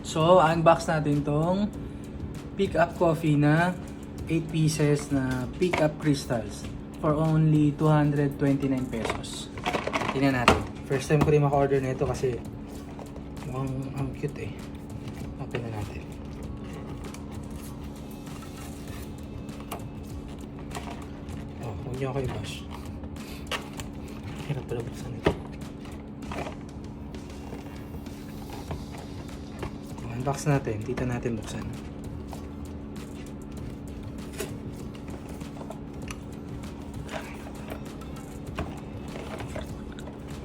So, unbox natin tong Pick Up Coffee na 8 pieces na Pick Up Crystals for only 229 pesos. Tingnan natin. First time ko rin maka-order nito kasi mukhang ang cute eh. Open na natin. Oh, huwag niyo ako i-bash. Hirap pala buksan ito. Unbox natin. Dito natin buksan.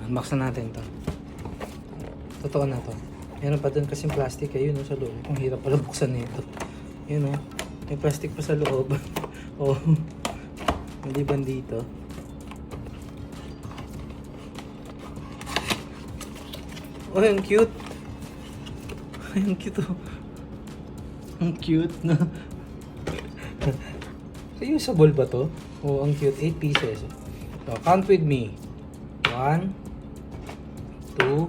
Unbox na natin to. Totoo na to. Meron pa dun kasing plastic eh. Yun sa loob. Ang hirap pala buksan nito. Yun may plastic pa sa loob. Oh. Maliban dito. Oh, ang cute. Ang cute oh. Ang cute na. Reusable ba to? Oh, ang cute. 8 pieces. So, count with me. 1, 2,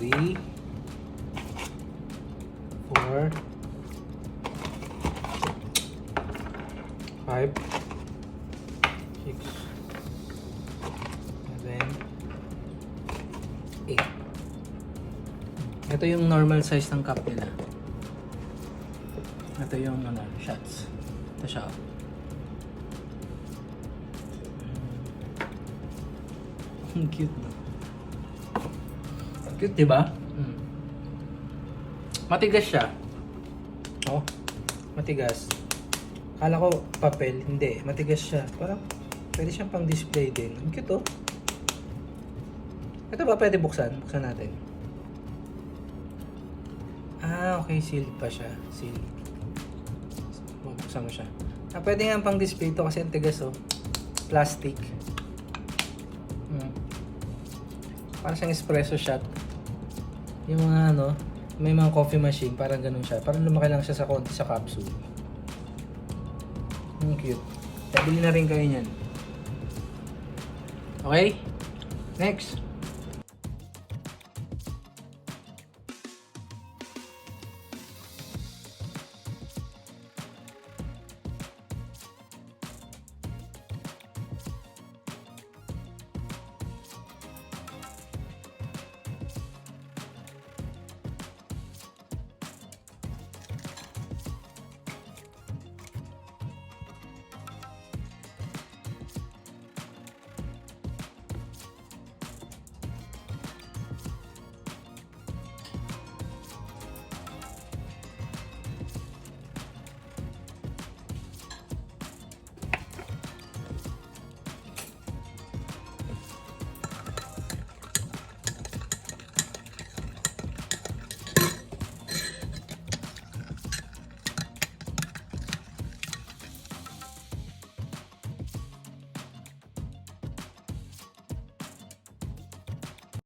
3, 4, 5, 6, 7, 8. Ito yung normal size ng cup nila. Ito yung shots. Ito siya. Ang cute na. Cute, diba? Matigas siya. Oh, matigas. Kala ko papel. Hindi, matigas siya. Parang pwede siyang pang display din. Ang cute oh. Ito ba pwede buksan? Buksan natin. Ah, okay. Sealed pa siya. Sealed. Buksan mo siya. Ah, pwede nga pang display ito kasi ang tigas oh. Plastic. Parang siyang espresso shot. Yung mga may mga coffee machine, parang ganun siya. Parang lumaki lang siya sa konti sa capsule. Ang cute. Kaya bili na rin kayo niyan. Okay? Next.